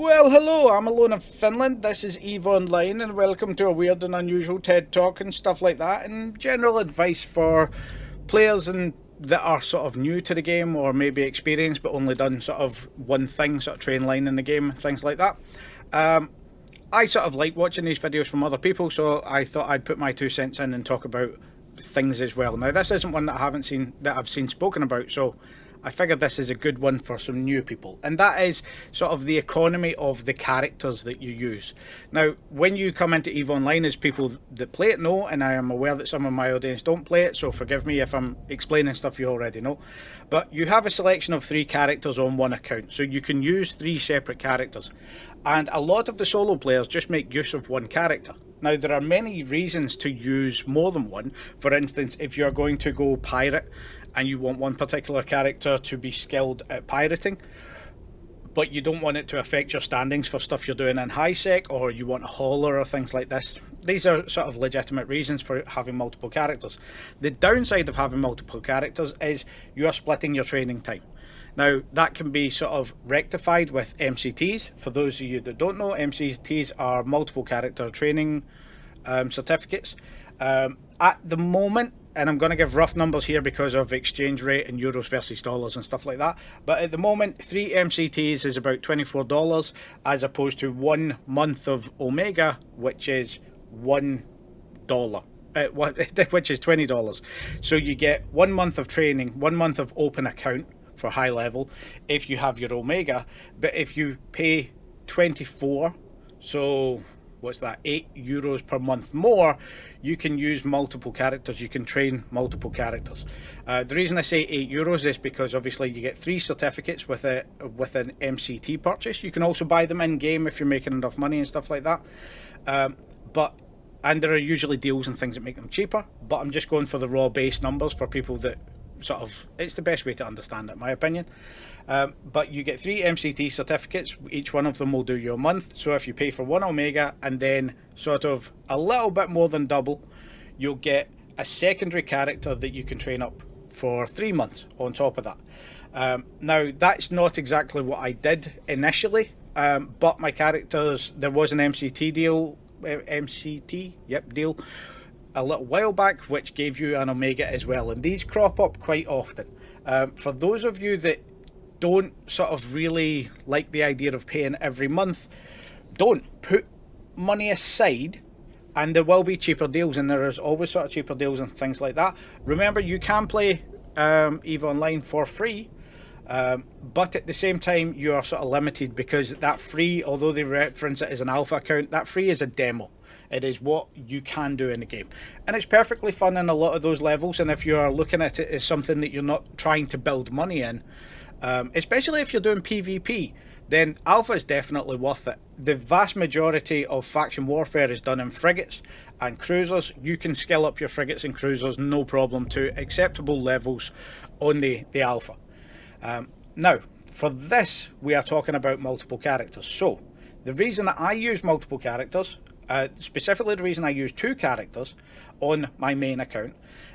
Well, hello, I'm alone in Finland. This is EVE Online, and welcome to a weird and unusual TED Talk and stuff like that, and general advice for players that are sort of new to the game or maybe experienced but only done sort of one thing, sort of train line in the game, things like that. I sort of like watching these videos from other people, so I thought I'd put my 2 cents in and talk about things as well. Now, this isn't one that I've seen spoken about, so I figured this is a good one for some new people, and that is sort of the economy of the characters that you use. Now, when you come into EVE Online, as people that play it know, and I am aware that some of my audience don't play it, so forgive me if I'm explaining stuff you already know, but you have a selection of 3 characters on one account, so you can use 3 separate characters, and a lot of the solo players just make use of one character. Now, there are many reasons to use more than one. For instance, if you're going to go pirate and you want one particular character to be skilled at pirating, but you don't want it to affect your standings for stuff you're doing in high sec, or you want a hauler or things like this. These are sort of legitimate reasons for having multiple characters. The downside of having multiple characters is you are splitting your training time. Now, that can be sort of rectified with MCTs. For those of you that don't know, MCTs are multiple character training certificates. At the moment, and I'm going to give rough numbers here because of exchange rate and euros versus dollars and stuff like that, but at the moment, 3 MCTs is about $24, as opposed to 1 month of Omega, which is $1. Which is $20. So you get 1 month of training, 1 month of open account for high level if you have your Omega, but if you pay 24, so what's that, €8 per month more, you can use multiple characters, you can train multiple characters. The reason I say €8 is because obviously you get 3 certificates with an MCT purchase. You can also buy them in game if you're making enough money and stuff like that, and there are usually deals and things that make them cheaper, but I'm just going for the raw base numbers for people that sort of, it's the best way to understand it, in my opinion. But you get 3 MCT certificates, each one of them will do you a month. So if you pay for 1 Omega and then sort of a little bit more than double, you'll get a secondary character that you can train up for 3 months on top of that. Now, that's not exactly what I did initially, but my characters, there was an MCT deal, deal a little while back, which gave you an Omega as well, and these crop up quite often. For those of you that don't sort of really like the idea of paying every month, don't put money aside, and there will be cheaper deals, and there is always sort of cheaper deals and things like that. Remember, you can play EVE Online for free, but at the same time you are sort of limited, because that free, although they reference it as an alpha account, that free is a demo. It is what you can do in the game, and it's perfectly fun in a lot of those levels. And if you're looking at it as something that you're not trying to build money in, especially if you're doing PvP, then alpha is definitely worth it. The vast majority of faction warfare is done in frigates and cruisers. You can skill up your frigates and cruisers no problem to acceptable levels on the alpha. Now, for this, we are talking about multiple characters. So the reason that I use multiple characters, specifically the reason I use 2 characters on my main account,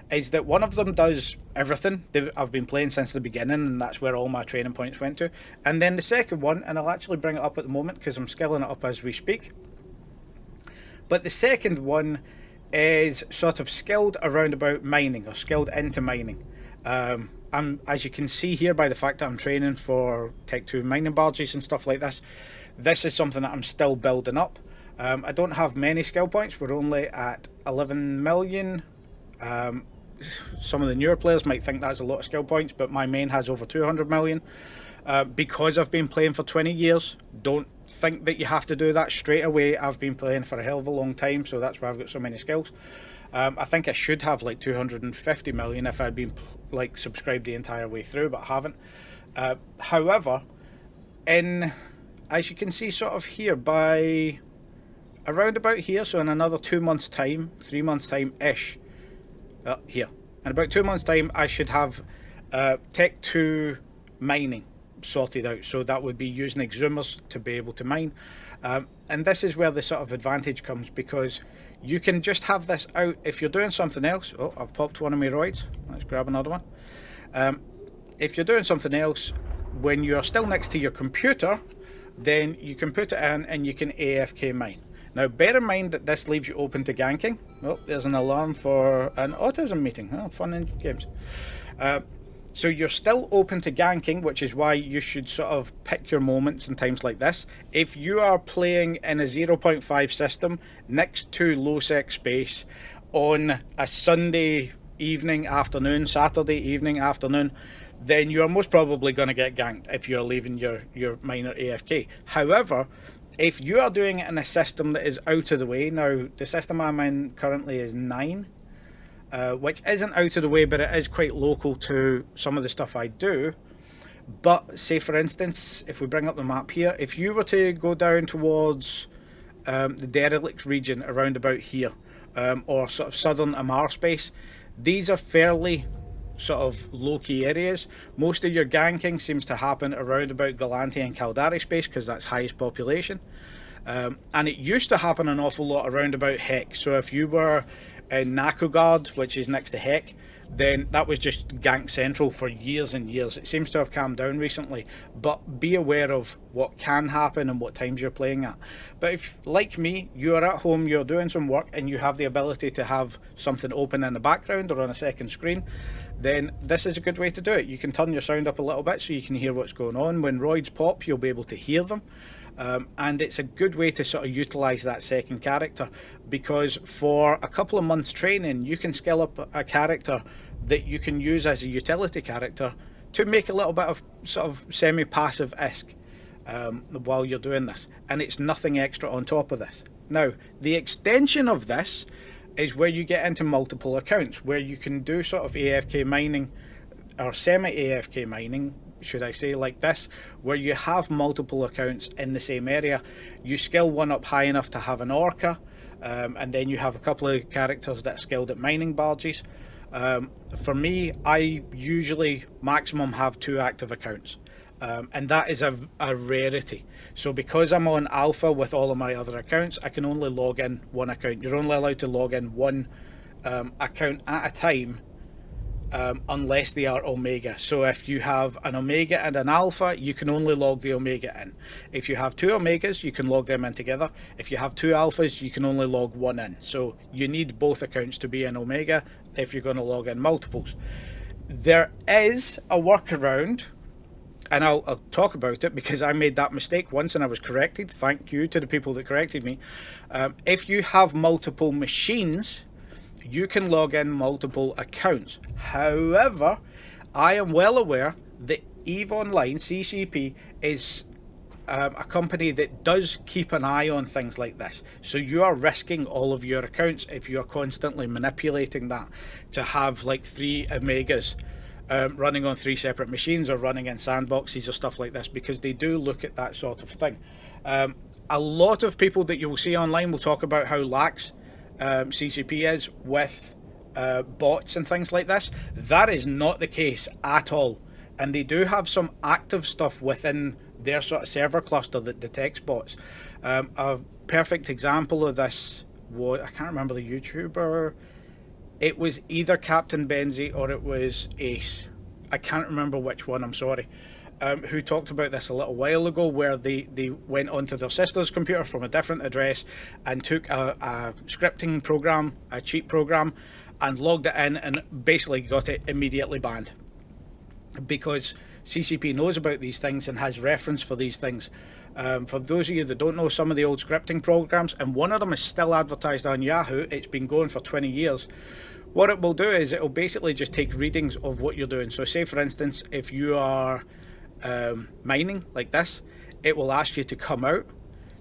is that one of them does everything I've been playing since the beginning, and that's where all my training points went to. And then the second one, and I'll actually bring it up at the moment because I'm skilling it up as we speak, but the second one is sort of skilled around about mining, or skilled into mining. As you can see here by the fact that I'm training for Tech 2 mining barges and stuff like this, this is something that I'm still building up. I don't have many skill points. We're only at 11 million. Some of the newer players might think that's a lot of skill points, but my main has over 200 million. Because I've been playing for 20 years, don't think that you have to do that straight away. I've been playing for a hell of a long time, so that's why I've got so many skills. I think I should have like 250 million if I'd been like subscribed the entire way through, but I haven't. However, as you can see sort of here, by around about here, so in another 2 months time, 3 months time ish, here in about 2 months time, I should have Tech 2 mining sorted out. So that would be using exhumers to be able to mine, and this is where the sort of advantage comes, because you can just have this out if you're doing something else. Oh, I've popped one of my roids. Let's grab another one. If you're doing something else when you're still next to your computer, then you can put it in and you can AFK mine. Now, bear in mind that this leaves you open to ganking. Oh, there's an alarm for an autism meeting. Oh, fun in games. So you're still open to ganking, which is why you should sort of pick your moments in times like this. If you are playing in a 0.5 system next to low sec space on a Sunday evening, afternoon, Saturday evening, afternoon, then you're most probably going to get ganked if you're leaving your miner AFK. However, if you are doing it in a system that is out of the way, now the system I'm in currently is 9, which isn't out of the way, but it is quite local to some of the stuff I do. But say for instance, if we bring up the map here, if you were to go down towards the derelict region around about here, or sort of southern Amar space, these are fairly sort of low-key areas. Most of your ganking seems to happen around about Galanti and Caldari space because that's highest population, and it used to happen an awful lot around about Hek. So if you were in Nakogard, which is next to Hek, then that was just gank central for years and years. It seems to have calmed down recently, but be aware of what can happen and what times you're playing at. But if, like me, you're at home, you're doing some work and you have the ability to have something open in the background or on a second screen, then this is a good way to do it. You can turn your sound up a little bit so you can hear what's going on. When roids pop, you'll be able to hear them. And it's a good way to sort of utilise that second character, because for a couple of months training you can skill up a character that you can use as a utility character to make a little bit of sort of semi-passive isk while you're doing this, and it's nothing extra on top of this. Now, the extension of this is where you get into multiple accounts, where you can do sort of AFK mining or semi-AFK mining, should I say, like this, where you have multiple accounts in the same area. You skill one up high enough to have an orca, and then you have a couple of characters that are skilled at mining barges. For me, I usually maximum have 2 active accounts, and that is a rarity. So because I'm on alpha with all of my other accounts, I can only log in 1 account. You're only allowed to log in 1 account at a time, unless they are omega. So if you have an omega and an alpha, you can only log the omega in. If you have 2 omegas, you can log them in together. If you have 2 alphas, you can only log 1 in. So you need both accounts to be an omega if you're going to log in multiples. There is a workaround, and I'll talk about it because I made that mistake once and I was corrected. Thank you to the people that corrected me. If you have multiple machines, you can log in multiple accounts. However, I am well aware that EVE Online, CCP, is a company that does keep an eye on things like this. So you are risking all of your accounts if you are constantly manipulating that to have like 3 omegas running on 3 separate machines, or running in sandboxes or stuff like this, because they do look at that sort of thing. A lot of people that you will see online will talk about how lax CCP is with bots and things like this. That is not the case at all, and they do have some active stuff within their sort of server cluster that detects bots. A perfect example of this was, I can't remember the YouTuber, it was either Captain Benzie or it was Ace, I can't remember which one, I'm sorry, who talked about this a little while ago, where they went onto their sister's computer from a different address and took a scripting program, a cheat program, and logged it in and basically got it immediately banned, because CCP knows about these things and has reference for these things. For those of you that don't know some of the old scripting programs, and one of them is still advertised on Yahoo, it's been going for 20 years. What it will do is it will basically just take readings of what you're doing. So say for instance, if you are mining like this, it will ask you to come out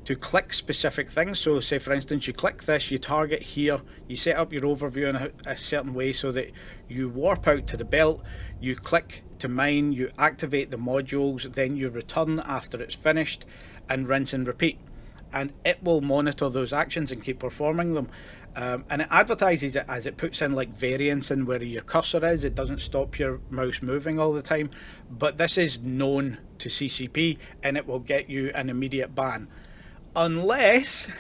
to click specific things. So say for instance, you click this, you target here, you set up your overview in a certain way so that you warp out to the belt, you click to mine, you activate the modules, then you return after it's finished, and rinse and repeat. And it will monitor those actions and keep performing them. And it advertises it as it puts in like variance in where your cursor is. It doesn't stop your mouse moving all the time, but this is known to CCP and it will get you an immediate ban. Unless,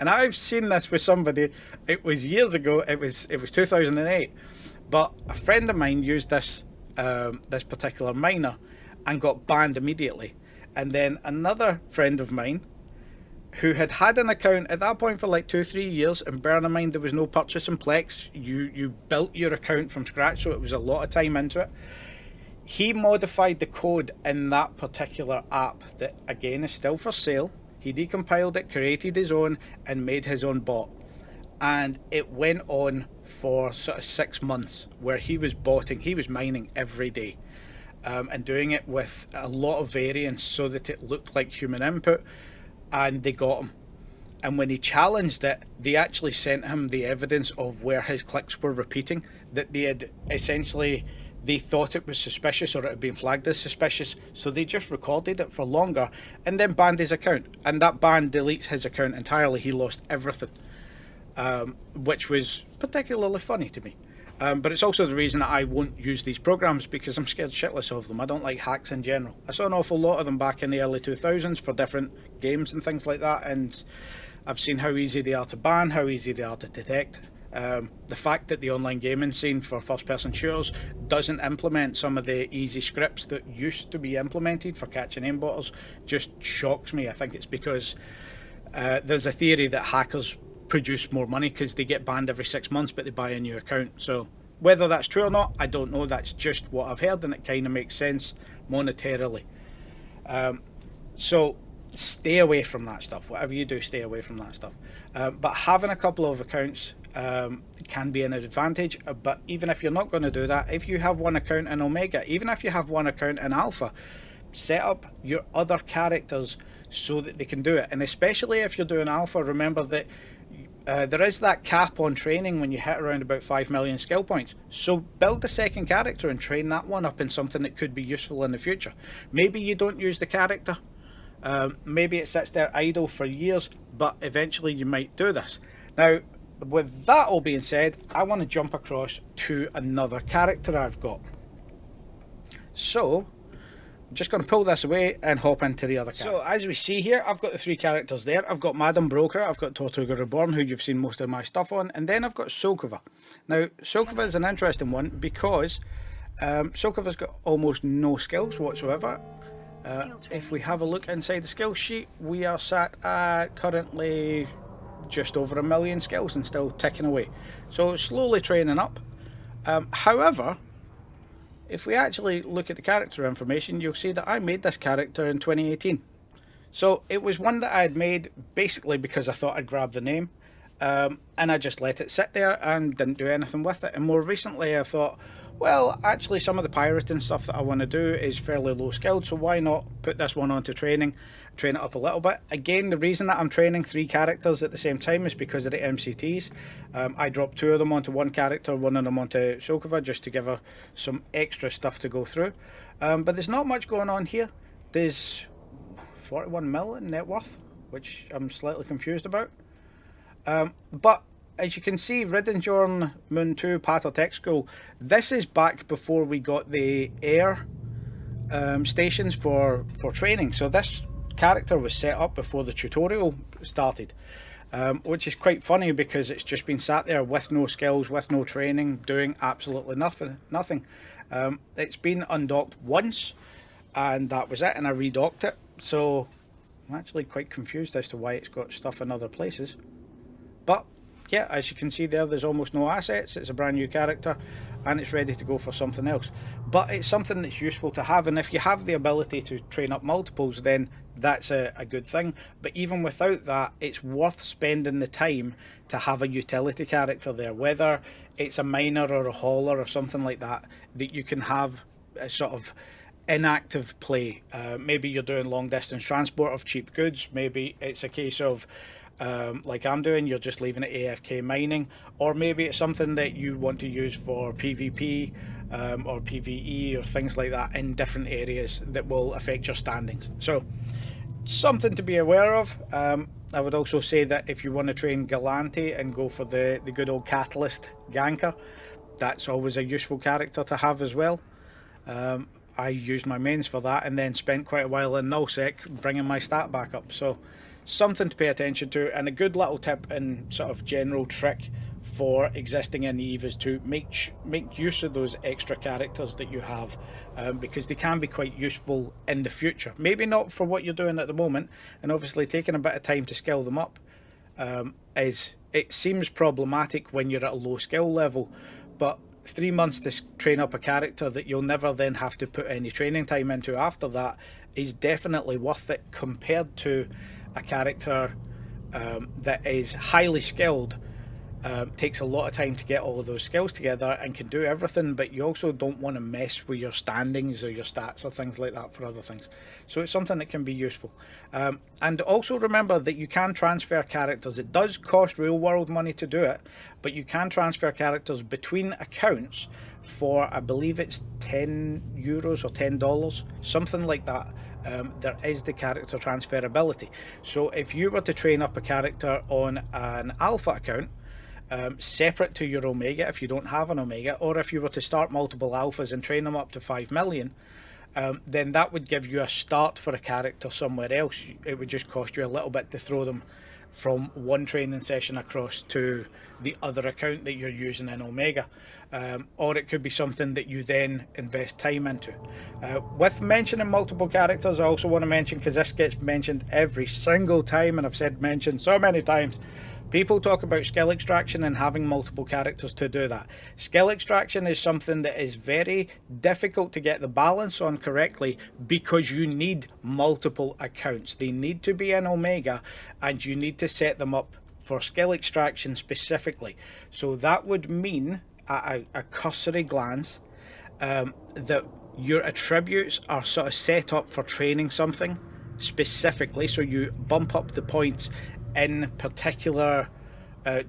and I've seen this with somebody, it was years ago, it was 2008, but a friend of mine used this this particular miner and got banned immediately. And then another friend of mine who had had an account at that point for like 2-3 years, and bearing in mind there was no purchase in Plex, you built your account from scratch, so it was a lot of time into it. He modified the code in that particular app that again is still for sale. He decompiled it, created his own, and made his own bot. And it went on for sort of 6 months where he was mining every day, and doing it with a lot of variance so that it looked like human input. And they got him. And when he challenged it, they actually sent him the evidence of where his clicks were repeating, that they had essentially, they thought it was suspicious or it had been flagged as suspicious, so they just recorded it for longer and then banned his account. And that ban deletes his account entirely. He lost everything, which was particularly funny to me. But it's also the reason that I won't use these programs, because I'm scared shitless of them. I don't like hacks in general. I saw an awful lot of them back in the early 2000s for different games and things like that, and I've seen how easy they are to ban, how easy they are to detect. The fact that the online gaming scene for first-person shooters doesn't implement some of the easy scripts that used to be implemented for catching aimbotters just shocks me. I think it's because there's a theory that hackers produce more money because they get banned every 6 months, but they buy a new account. So whether that's true or not, I don't know. That's just what I've heard, and it kind of makes sense monetarily. So stay away from that stuff. Whatever you do, stay away from that stuff. But having a couple of accounts can be an advantage. But even if you're not going to do that, if you have one account in Omega, even if you have one account in Alpha, set up your other characters so that they can do it. And especially if you're doing Alpha, remember that there is that cap on training when you hit around about 5 million skill points. So build a second character and train that one up in something that could be useful in the future. Maybe you don't use the character. Maybe it sits there idle for years, but eventually you might do this. Now, with that all being said, I want to jump across to another character I've got. So I'm just going to pull this away and hop into the other character. So as we see here, I've got the 3 characters there. I've got Madam Broker, I've got Tortuga Reborn, who you've seen most of my stuff on, and then I've got Soulcover. Now, Soulcover is an interesting one because Soulcover's got almost no skills whatsoever. If we have a look inside the skill sheet, we are sat at currently just over 1 million skills and still ticking away. So slowly training up. However, if we actually look at the character information, you'll see that I made this character in 2018. So it was one that I had made basically because I thought I'd grab the name, and I just let it sit there and didn't do anything with it. And more recently I thought, well, actually some of the pirating stuff that I want to do is fairly low skilled, so why not put this one onto training, train it up a little bit. Again, the reason that I'm training 3 characters at the same time is because of the MCTs. I dropped 2 of them onto one character, 1 of them onto Soulcover, just to give her some extra stuff to go through. But there's not much going on here. There's 41 mil in net worth, which I'm slightly confused about. But as you can see, Riddenjorn Moon 2 Pater Tech School, this is back before we got the air stations for training. So this character was set up before the tutorial started, which is quite funny because it's just been sat there with no skills, with no training, doing absolutely nothing. It's been undocked once and that was it, and I redocked it. So I'm actually quite confused as to why it's got stuff in other places. But yeah, as you can see there, there's almost no assets. It's a brand new character and it's ready to go for something else. But it's something that's useful to have, and if you have the ability to train up multiples, then that's a good thing. But even without that, it's worth spending the time to have a utility character there, whether it's a miner or a hauler or something like that, that you can have a sort of inactive play. Maybe you're doing long distance transport of cheap goods. Maybe it's a case of like I'm doing, you're just leaving it AFK mining, or maybe it's something that you want to use for PvP or PvE or things like that in different areas that will affect your standings. So something to be aware of. I would also say that if you want to train Galante and go for the good old Catalyst ganker, that's always a useful character to have as well. I used my mains for that and then spent quite a while in nullsec bringing my stat back up. So something to pay attention to, and a good little tip and sort of general trick for existing in Eve is to make use of those extra characters that you have, because they can be quite useful in the future. Maybe not for what you're doing at the moment, and obviously taking a bit of time to skill them up it seems problematic when you're at a low skill level, but 3 months to train up a character that you'll never then have to put any training time into after that is definitely worth it, compared to a character that is highly skilled, takes a lot of time to get all of those skills together and can do everything, but you also don't want to mess with your standings or your stats or things like that for other things. So it's something that can be useful. And also remember that you can transfer characters. It does cost real world money to do it, but you can transfer characters between accounts for, I believe it's €10 or $10, something like that. There is the character transferability. So if you were to train up a character on an alpha account, separate to your omega, if you don't have an omega, or if you were to start multiple alphas and train them up to 5 million, then that would give you a start for a character somewhere else. It would just cost you a little bit to throw them from one training session across to the other account that you're using in omega, or it could be something that you then invest time into. With mentioning multiple characters, I also want to mention, because this gets mentioned every single time, and I've said mentioned so many times, people talk about skill extraction and having multiple characters to do that. Skill extraction is something that is very difficult to get the balance on correctly, because you need multiple accounts. They need to be in omega, and you need to set them up for skill extraction specifically. So that would mean, at a cursory glance, that your attributes are sort of set up for training something specifically, so you bump up the points in particular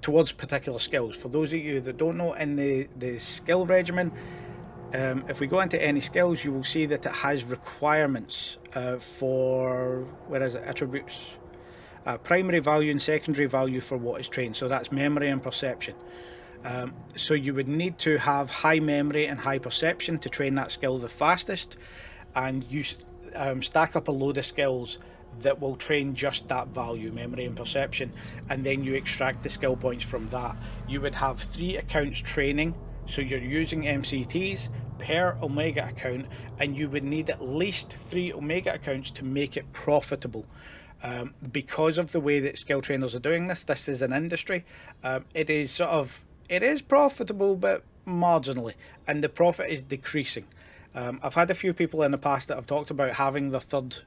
towards particular skills. For those of you that don't know, in the skill regimen, if we go into any skills, you will see that it has requirements for, where is it, attributes, primary value and secondary value for what is trained. So that's memory and perception. So you would need to have high memory and high perception to train that skill the fastest, and you stack up a load of skills that will train just that value, memory and perception, and then you extract the skill points from that. You would have 3 accounts training, so you're using MCTs per omega account, and you would need at least 3 omega accounts to make it profitable. Because of the way that skill trainers are doing this is an industry, it is profitable, but marginally, and the profit is decreasing. I've had a few people in the past that have talked about having the third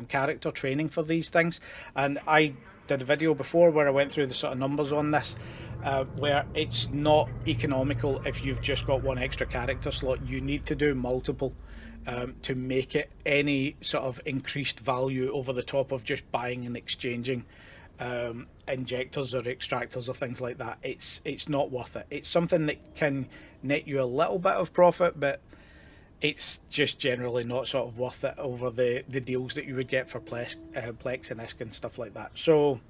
character training for these things, and I did a video before where I went through the sort of numbers on this, where it's not economical if you've just got one extra character slot. You need to do multiple to make it any sort of increased value over the top of just buying and exchanging injectors or extractors or things like that. It's not worth it. It's something that can net you a little bit of profit, but it's just generally not sort of worth it over the deals that you would get for Plex and ISK and stuff like that. So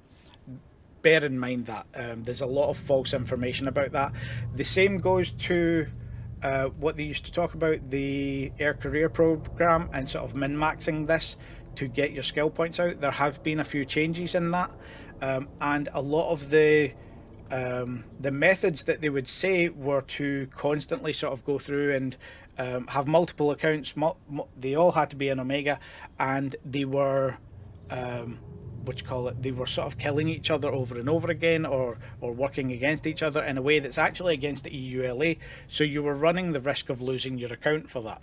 bear in mind that there's a lot of false information about that. The same goes to what they used to talk about, the Air Career program, and sort of min-maxing this to get your skill points out. There have been a few changes in that, and a lot of the methods that they would say were to constantly sort of go through and have multiple accounts. They all had to be in omega, and they were they were sort of killing each other over and over again, or working against each other in a way that's actually against the EULA. So you were running the risk of losing your account for that,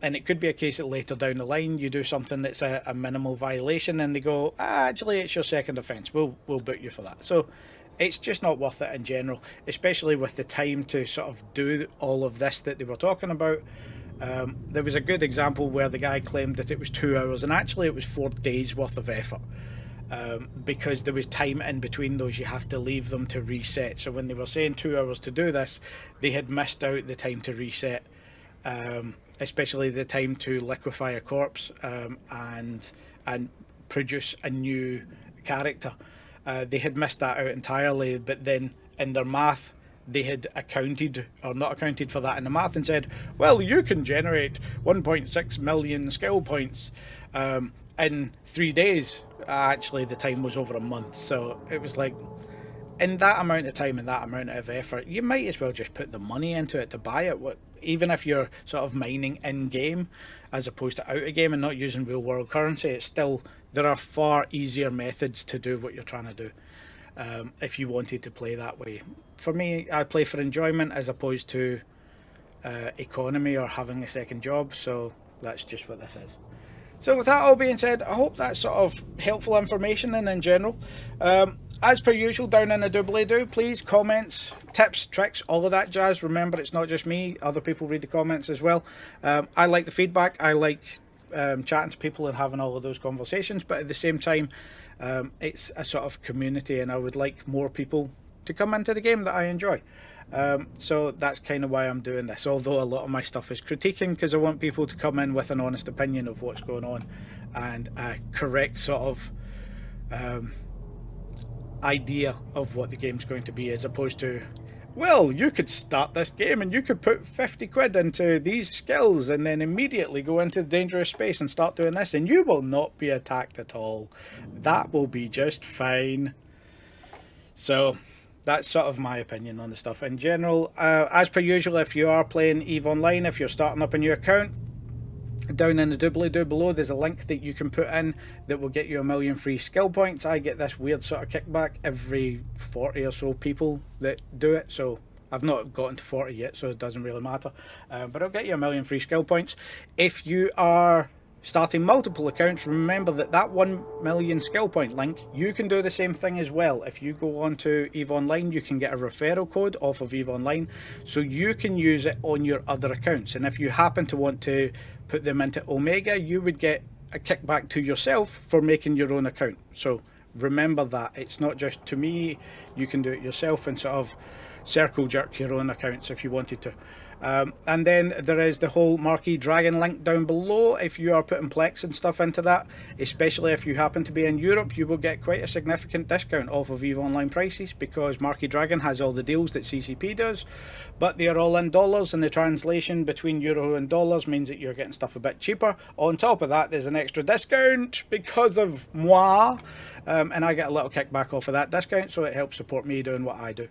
and it could be a case that later down the line you do something that's a minimal violation, and they go, actually it's your second offence, we'll boot you for that. So it's just not worth it in general, especially with the time to sort of do all of this that they were talking about. There was a good example where the guy claimed that it was 2 hours, and actually it was 4 days worth of effort, because there was time in between those. You have to leave them to reset. So when they were saying 2 hours to do this, they had missed out the time to reset, especially the time to liquefy a corpse and produce a new character. They had missed that out entirely, but then in their math they had accounted or not accounted for that in the math and said, well, you can generate 1.6 million skill points in 3 days. Actually the time was over a month. So it was like, in that amount of time and that amount of effort, you might as well just put the money into it to buy it. Even if you're sort of mining in game as opposed to out of game and not using real world currency, it's still, there are far easier methods to do what you're trying to do. If you wanted to play that way, for me, I play for enjoyment as opposed to economy or having a second job. So that's just what this is. So with that all being said, I hope that's sort of helpful information and in general. As per usual, down in the doobly-doo, please, comments, tips, tricks, all of that jazz. Remember, it's not just me, other people read the comments as well. I like the feedback, I like chatting to people and having all of those conversations, but at the same time, it's a sort of community, and I would like more people to come into the game that I enjoy. So that's kind of why I'm doing this, although a lot of my stuff is critiquing, because I want people to come in with an honest opinion of what's going on and a correct sort of idea of what the game's going to be, as opposed to, well, you could start this game and you could put 50 quid into these skills and then immediately go into the dangerous space and start doing this and you will not be attacked at all. That will be just fine. So that's sort of my opinion on the stuff in general. As per usual, if you are playing EVE Online, if you're starting up a new account, down in the doobly-doo below there's a link that you can put in that will get you 1,000,000 free skill points. I get this weird sort of kickback every 40 or so people that do it, so I've not gotten to 40 yet, so it doesn't really matter, but I'll get you 1,000,000 free skill points. If you are starting multiple accounts, remember that 1,000,000 skill point link, you can do the same thing as well. If you go on to EVE Online, you can get a referral code off of EVE Online, so you can use it on your other accounts, and if you happen to want to put them into Omega, you would get a kickback to yourself for making your own account. So remember that it's not just to me, you can do it yourself and sort of circle jerk your own accounts if you wanted to. And then there is the whole Marquee Dragon link down below. If you are putting Plex and stuff into that, especially if you happen to be in Europe, you will get quite a significant discount off of EVE Online prices, because Marquee Dragon has all the deals that CCP does, but they are all in dollars, and the translation between euro and dollars means that you're getting stuff a bit cheaper. On top of that, there's an extra discount because of moi, and I get a little kickback off of that discount, so it helps support me doing what I do.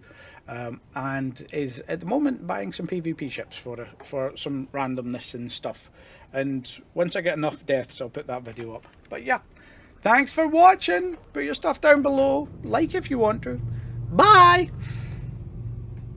And is at the moment buying some PvP ships for some randomness and stuff, and once I get enough deaths I'll put that video up. But yeah, thanks for watching. Put your stuff down below, like if you want to. Bye.